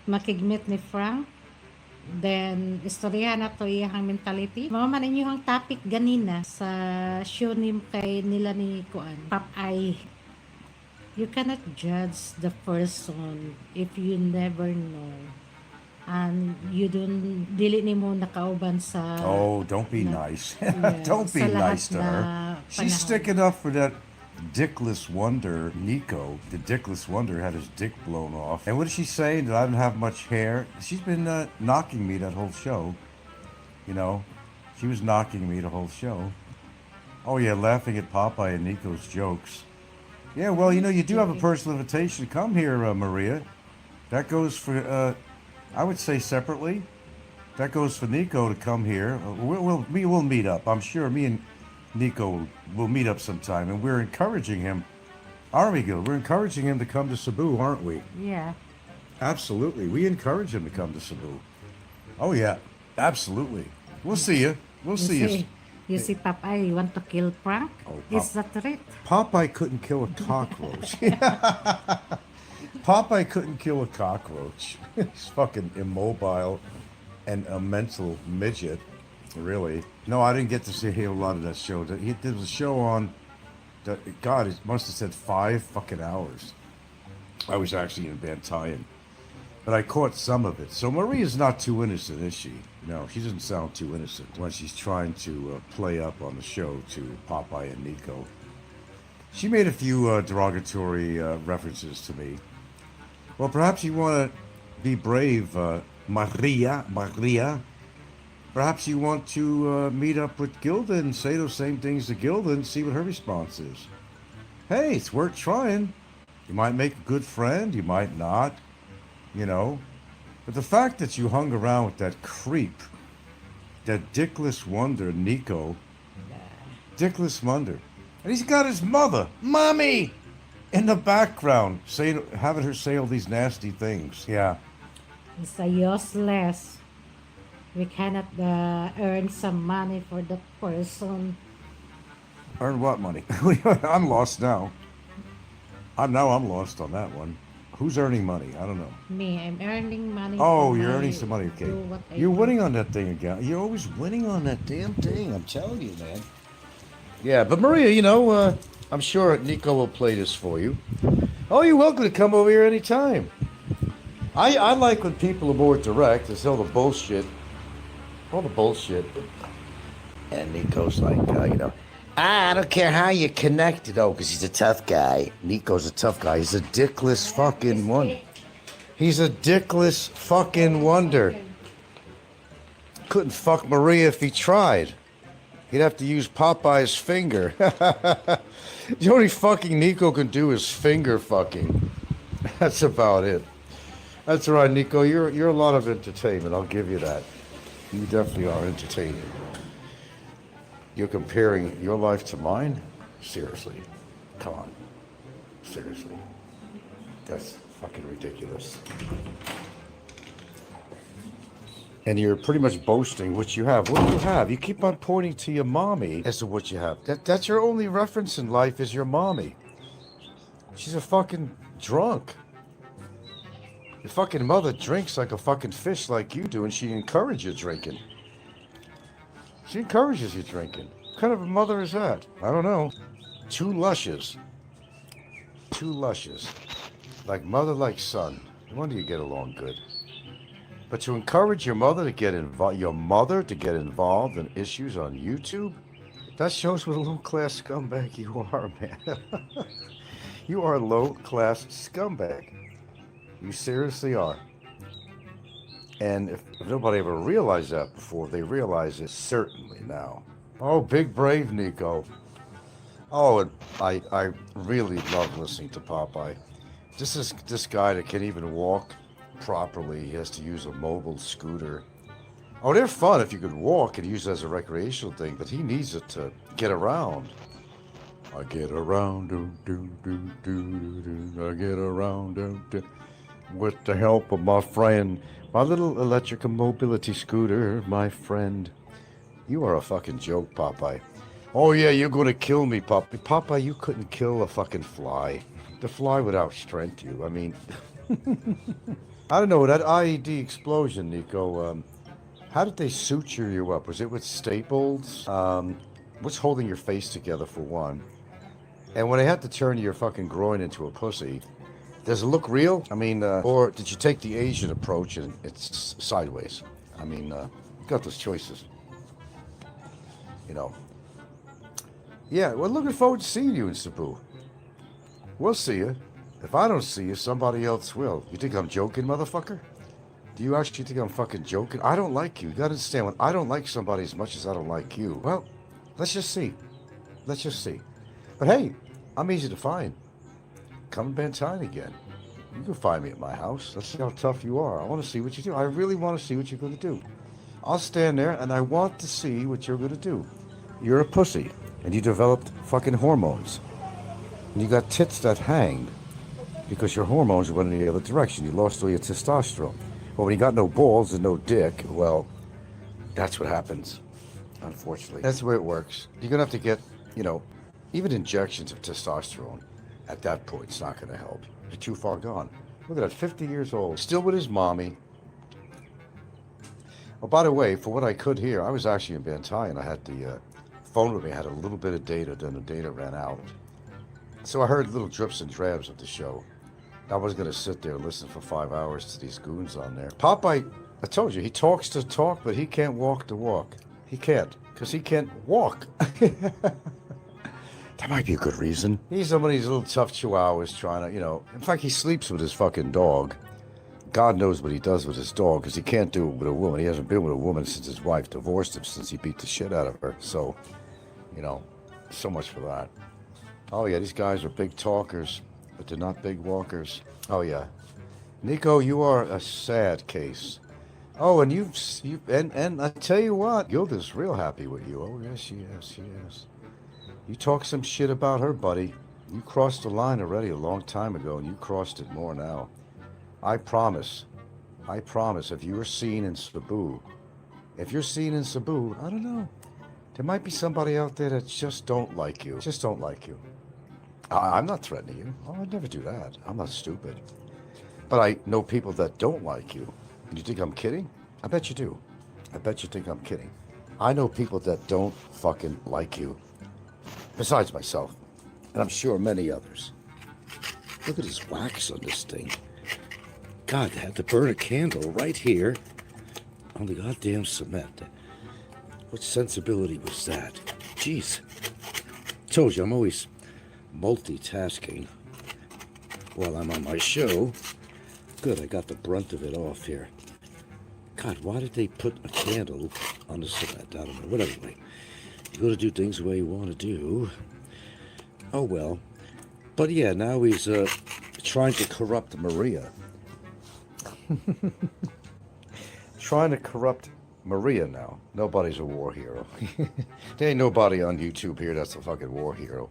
makigmit ni Frank. Then, istorya na to iyang mentality. Mao man inyong topic ganina sa show ni kay nila ni Kuan. Popeye. You cannot judge the person if you never know. And you don't dili nimo nakauban sa Oh, don't be nice. Don't be sa lahat nice to na her. She's panahon. sticking up for that dickless wonder, Nico. The dickless wonder had his dick blown off. And what did she say? That I don't have much hair? She's been knocking me that whole show. You know, she was knocking me the whole show. Oh, yeah, laughing at Popeye and Nico's jokes. Yeah, well, you know, you do have a personal invitation to come here, Maria. That goes for, I would say separately. That goes for Nico to come here. We'll meet up. I'm sure me and Nico will meet up sometime, and we're encouraging him. Aren't we, Gil? We're encouraging him to come to Cebu, aren't we? Yeah. Absolutely. We encourage him to come to Cebu. Oh, yeah. Absolutely. We'll see you. We'll see you. You see, Popeye, you want to kill Frank? Oh, Is that right? Popeye couldn't kill a cockroach. Popeye couldn't kill a cockroach. He's fucking immobile and a mental midget, really. No, I didn't get to see a lot of that show. There was a show on, God, it must have said 5 fucking hours. I was actually in Bantayan. But I caught some of it. So Maria's not too innocent, is she? No, she doesn't sound too innocent when she's trying to play up on the show to Popeye and Nico. She made a few derogatory references to me. Well, perhaps you want to be brave, Maria. Perhaps you want to meet up with Gilda and say those same things to Gilda and see what her response is. Hey, it's worth trying. You might make a good friend, you might not, you know. But the fact that you hung around with that creep, that dickless wonder, Nico, dickless wonder, and he's got his mother, Mommy, in the background, having her say all these nasty things. Yeah. It's a useless. We cannot earn some money for the person. Earn what money? I'm lost now. I'm lost on that one. Who's earning money? I don't know. Me, I'm earning money. Oh, you're earning some money. Okay. You're winning on that thing again. You're always winning on that damn thing. I'm telling you, man. Yeah, but Maria, you know, I'm sure Nico will play this for you. Oh, you're welcome to come over here anytime. I like when people are more direct. It's all the bullshit. And Nico's like, you know, I don't care how you connected. Oh, because he's a tough guy. Nico's a tough guy. He's a dickless fucking wonder. He's a dickless fucking wonder. Couldn't fuck Maria if he tried. He'd have to use Popeye's finger. The only fucking Nico can do is finger fucking. That's about it. That's right, Nico. You're a lot of entertainment. I'll give you that. You definitely are entertaining. You're comparing your life to mine? Seriously. Come on. Seriously. That's fucking ridiculous. And you're pretty much boasting what you have. What do you have? You keep on pointing to your mommy as to what you have. That's your only reference in life is your mommy. She's a fucking drunk. Your fucking mother drinks like a fucking fish like you do, and she encourages drinking. She encourages you drinking. What kind of a mother is that? I don't know. Two lushes. Like mother, like son. No wonder you get along good. But to encourage your mother to get involved, in issues on YouTube, that shows what a low-class scumbag you are, man. You are a low-class scumbag. You seriously are. And if nobody ever realized that before, they realize it certainly now. Oh, big brave Nico. Oh, and I really love listening to Popeye. This guy that can't even walk properly. He has to use a mobile scooter. Oh, they're fun if you could walk and use it as a recreational thing, but he needs it to get around. I get around, I get around, with the help of my friend. My little electric mobility scooter, my friend. You are a fucking joke, Popeye. Oh yeah, you're gonna kill me, Popeye. Popeye, you couldn't kill a fucking fly. The fly would outstrength you. I mean, I don't know, that IED explosion, Nico, how did they suture you up? Was it with staples? What's holding your face together for one? And when they had to turn your fucking groin into a pussy, does it look real? I mean, or did you take the Asian approach and it's sideways? I mean, you got those choices, you know. Yeah, we're looking forward to seeing you in Cebu. We'll see you. If I don't see you, somebody else will. You think I'm joking, motherfucker? Do you actually think I'm fucking joking? I don't like you. You gotta understand, when I don't like somebody as much as I don't like you, well, let's just see. Let's just see. But hey, I'm easy to find. Come in Bantine again. You can find me at my house. Let's see how tough you are. I want to see what you do. I really want to see what you're going to do. I'll stand there and I want to see what you're going to do. You're a pussy and you developed fucking hormones. And you got tits that hang because your hormones went in the other direction. You lost all your testosterone. Well, when you got no balls and no dick, well, that's what happens, unfortunately. That's the way it works. You're going to have to get, you know, even injections of testosterone. At that point, it's not going to help. You're too far gone. Look at that, 50 years old, still with his mommy. Oh, by the way, for what I could hear, I was actually in Bantine. I had the phone with me, I had a little bit of data, then the data ran out. So I heard little drips and drabs of the show. I was going to sit there and listen for 5 hours to these goons on there. Popeye, I told you, he talks the talk, but he can't walk the walk. He can't, because he can't walk. That might be a good reason. He's one of these little tough chihuahuas trying to, you know, in fact, he sleeps with his fucking dog. God knows what he does with his dog, because he can't do it with a woman. He hasn't been with a woman since his wife divorced him, since he beat the shit out of her. So, you know, so much for that. Oh yeah, these guys are big talkers, but they're not big walkers. Oh yeah. Nico, you are a sad case. Oh, and and I tell you what, Gilda's real happy with you. Oh yes, she is. You talk some shit about her, buddy. You crossed the line already a long time ago, and you crossed it more now. I promise, if you were seen in Cebu, I don't know. There might be somebody out there that just don't like you. Just don't like you. I'm not threatening you. Oh, I'd never do that. I'm not stupid. But I know people that don't like you. You think I'm kidding? I bet you do. I bet you think I'm kidding. I know people that don't fucking like you. Besides myself, and I'm sure many others. Look at this wax on this thing. God, they had to burn a candle right here on the goddamn cement. What sensibility was that? Jeez. Told you, I'm always multitasking while I'm on my show. Good, I got the brunt of it off here. God, why did they put a candle on the cement? I don't know. Whatever. You gotta do things the way you want to do. Oh well. But yeah, now he's trying to corrupt Maria. Trying to corrupt Maria now. Nobody's a war hero. There ain't nobody on YouTube here that's a fucking war hero.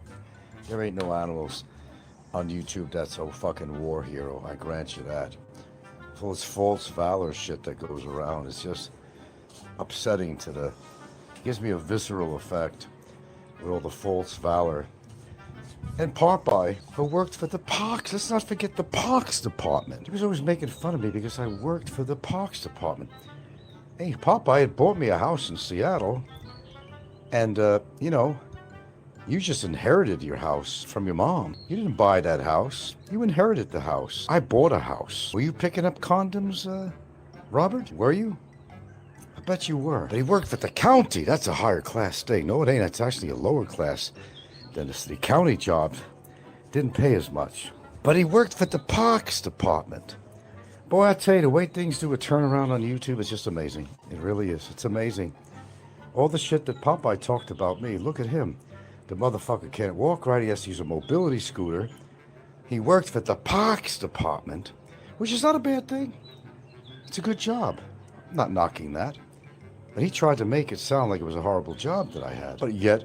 There ain't no animals on YouTube that's a fucking war hero. I grant you that. All this false valor shit that goes around is just upsetting to the... Gives me a visceral effect with all the false valor. And Popeye, who worked for the Parks, let's not forget the Parks Department. He was always making fun of me because I worked for the Parks Department. Hey, Popeye had bought me a house in Seattle. And, you know, you just inherited your house from your mom. You didn't buy that house. You inherited the house. I bought a house. Were you picking up condoms, Robert? Were you? I bet you were. But he worked for the county. That's a higher class thing. No, it ain't. It's actually a lower class than the city. County job didn't pay as much. But he worked for the Parks Department. Boy, I tell you, the way things do a turnaround on YouTube is just amazing. It really is. It's amazing. All the shit that Popeye talked about me, look at him. The motherfucker can't walk right. He has to use a mobility scooter. He worked for the Parks Department, which is not a bad thing. It's a good job. I'm not knocking that. But he tried to make it sound like it was a horrible job that I had. But yet,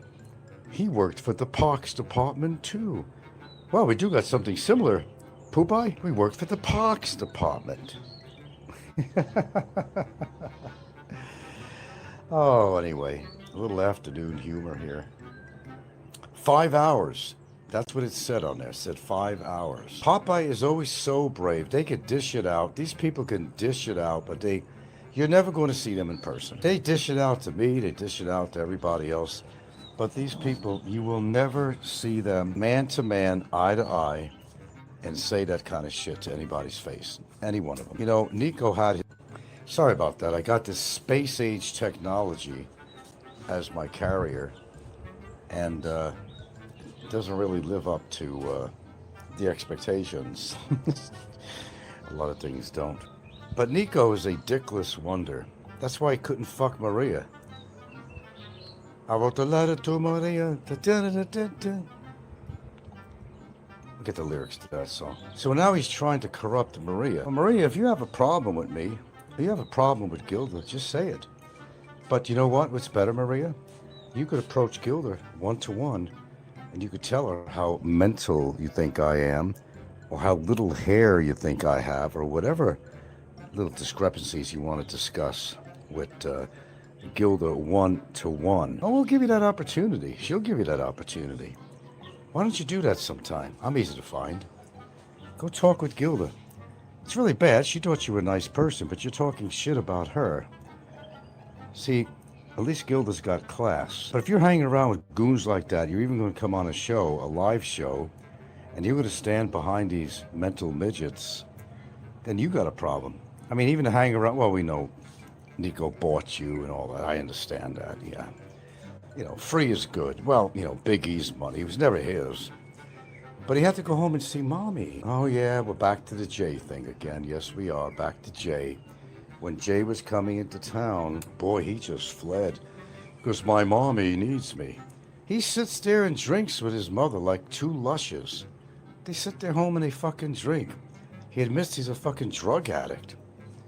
he worked for the Parks Department too. Well, we do got something similar. Popeye, we worked for the Parks Department. Oh, anyway, a little afternoon humor here. 5 hours. That's what it said on there. It said 5 hours. Popeye is always so brave. They can dish it out. These people can dish it out, but you're never going to see them in person. They dish it out to me. They dish it out to everybody else. But these people, you will never see them man to man, eye to eye, and say that kind of shit to anybody's face. Any one of them. You know, Nico had his... Sorry about that. I got this space age technology as my carrier. And, doesn't really live up to the expectations. A lot of things don't. But Nico is a dickless wonder. That's why he couldn't fuck Maria. I wrote a letter to Maria. Get the lyrics to that song. So now he's trying to corrupt Maria. Well, Maria, if you have a problem with me, if you have a problem with Gilda, just say it. But you know what? What's better, Maria? You could approach Gilda one-to-one, and you could tell her how mental you think I am, or how little hair you think I have, or whatever little discrepancies you want to discuss with Gilda one-to-one. Oh, we'll give you that opportunity. She'll give you that opportunity. Why don't you do that sometime? I'm easy to find. Go talk with Gilda. It's really bad. She thought you were a nice person, but you're talking shit about her. See, at least Gilda's got class. But if you're hanging around with goons like that, you're even going to come on a show, a live show, and you're going to stand behind these mental midgets, then you got a problem. I mean, even to hang around, well, we know Nico bought you and all that. I understand that, yeah. You know, free is good. Well, you know, Big E's money. It was never his. But he had to go home and see Mommy. Oh, yeah, we're back to the Jay thing again. Yes, we are. Back to Jay. When Jay was coming into town, boy, he just fled. Because my mommy needs me. He sits there and drinks with his mother like two lushes. They sit there home and they fucking drink. He admits he's a fucking drug addict.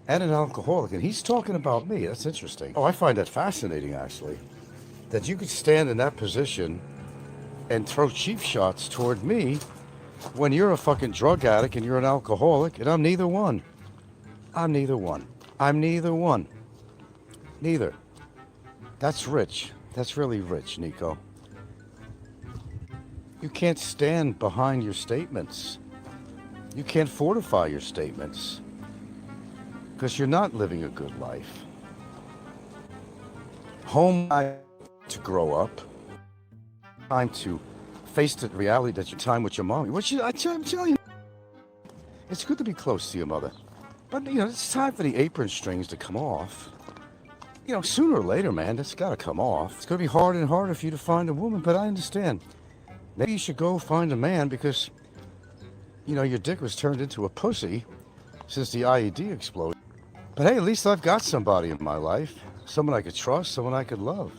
And an alcoholic. And he's talking about me. That's interesting. Oh, I find that fascinating, actually. That you could stand in that position and throw cheap shots toward me when you're a fucking drug addict and you're an alcoholic, and I'm neither one. I'm neither one. I'm neither one. Neither. That's rich. That's really rich, Nico. You can't stand behind your statements. You can't fortify your statements. Because you're not living a good life. Home to grow up. Time to face the reality that your time with your mommy. I'm telling you. It's good to be close to your mother. But, you know, it's time for the apron strings to come off. You know, sooner or later, man, that's got to come off. It's going to be harder and harder for you to find a woman, but I understand. Maybe you should go find a man because, you know, your dick was turned into a pussy since the IED exploded. But hey, at least I've got somebody in my life. Someone I could trust, someone I could love.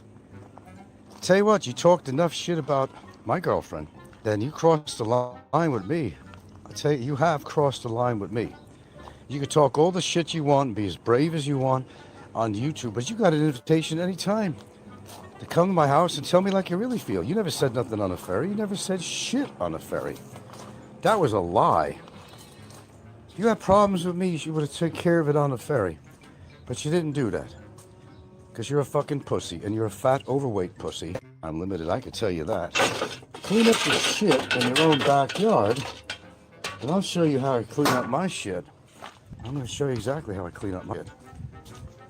Tell you what, you talked enough shit about my girlfriend. Then you crossed the line with me. I tell you, you have crossed the line with me. You can talk all the shit you want and be as brave as you want on YouTube, but you got an invitation anytime to come to my house and tell me like you really feel. You never said nothing on a ferry. You never said shit on a ferry. That was a lie. If you had problems with me, you would have taken care of it on a ferry. But you didn't do that. Because you're a fucking pussy, and you're a fat, overweight pussy. Unlimited, I can tell you that. Clean up your shit in your own backyard, and I'll show you how I clean up my shit. I'm going to show you exactly how I clean up my shit.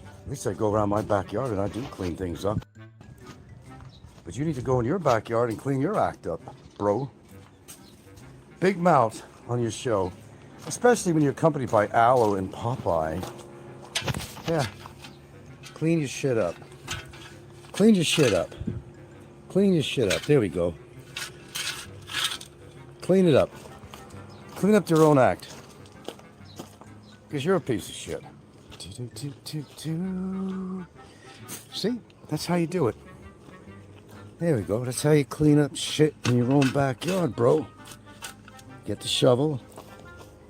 At least I go around my backyard and I do clean things up. But you need to go in your backyard and clean your act up, bro. Big mouth on your show, especially when you're accompanied by Aloe and Popeye. Yeah. Clean your shit up. Clean your shit up. Clean your shit up. There we go. Clean it up. Clean up your own act. Because you're a piece of shit. See? That's how you do it. There we go. That's how you clean up shit in your own backyard, bro. Get the shovel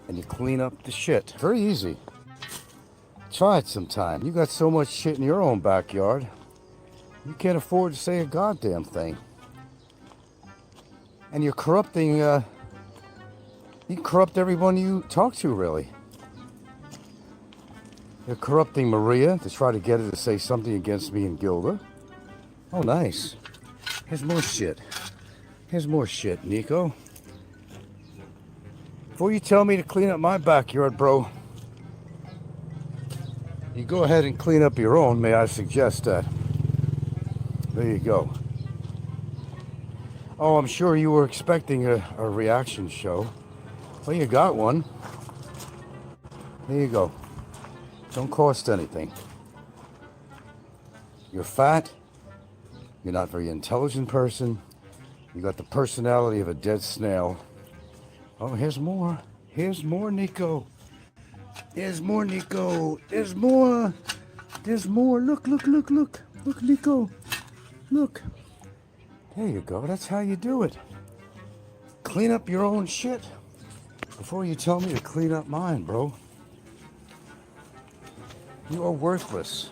and you clean up the shit. Very easy. Try it sometime. You got so much shit in your own backyard, you can't afford to say a goddamn thing. And you're corrupting, you corrupt everyone you talk to, really. You're corrupting Maria to try to get her to say something against me and Gilda. Oh, nice. Here's more shit. Here's more shit, Nico. Before you tell me to clean up my backyard, bro, you go ahead and clean up your own, may I suggest that. There you go. Oh, I'm sure you were expecting a reaction show. Well, you got one. There you go. Don't cost anything. You're fat. You're not a very intelligent person. You got the personality of a dead snail. Oh, here's more. Here's more, Nico. There's more, Nico. There's more. There's more. Look, look, look, look. Look, Nico. Look. There you go. That's how you do it. Clean up your own shit before you tell me to clean up mine, bro. You are worthless.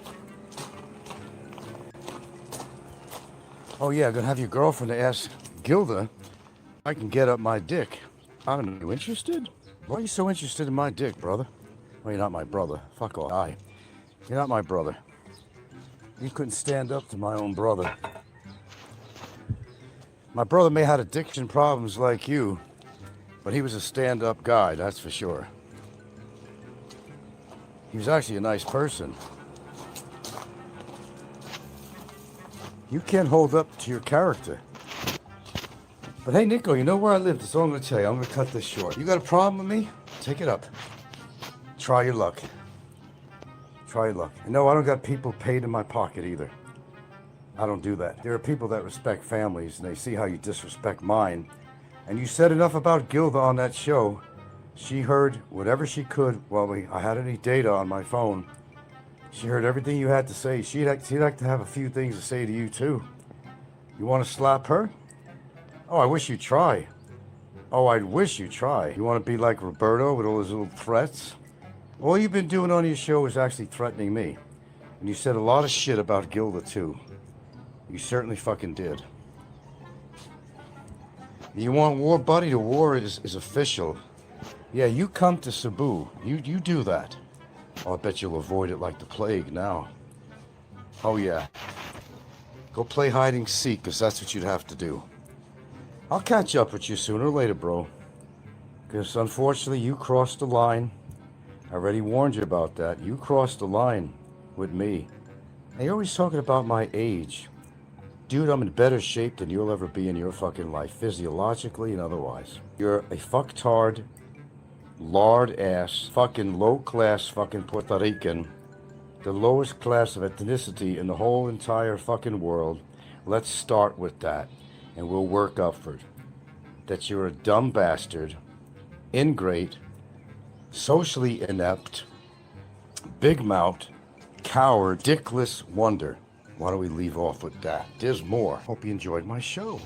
Oh yeah, gonna have your girlfriend ask Gilda if I can get up my dick. I don't know, you interested? Why are you so interested in my dick, brother? Well, you're not my brother. Fuck off. You're not my brother. You couldn't stand up to my own brother. My brother may have addiction problems like you, but he was a stand-up guy, that's for sure. He was actually a nice person. You can't hold up to your character. But hey, Nico, you know where I live? That's all I'm going to tell you. I'm going to cut this short. You got a problem with me? Take it up. Try your luck. Try your luck. And no, I don't got people paid in my pocket either. I don't do that. There are people that respect families, and they see how you disrespect mine. And you said enough about Gilda on that show. She heard whatever she could while I had any data on my phone. She heard everything you had to say. She'd like to have a few things to say to you, too. You want to slap her? Oh, I wish you'd try. Oh, I wish you'd try. You want to be like Roberto with all his little threats? All you've been doing on your show is actually threatening me. And you said a lot of shit about Gilda, too. You certainly fucking did. You want war, buddy? The war is official. Yeah, you come to Cebu. You do that. Oh, I bet you'll avoid it like the plague now. Oh, yeah. Go play hide and seek, because that's what you'd have to do. I'll catch up with you sooner or later, bro. Because unfortunately, you crossed the line. I already warned you about that. You crossed the line with me. And you're always talking about my age. Dude, I'm in better shape than you'll ever be in your fucking life, physiologically and otherwise. You're a fucktard, lard-ass, fucking low-class fucking Puerto Rican, the lowest class of ethnicity in the whole entire fucking world. Let's start with that, and we'll work upward. That you're a dumb bastard, ingrate, socially inept, big-mouthed, coward, dickless wonder. Why don't we leave off with that? There's more. Hope you enjoyed my show.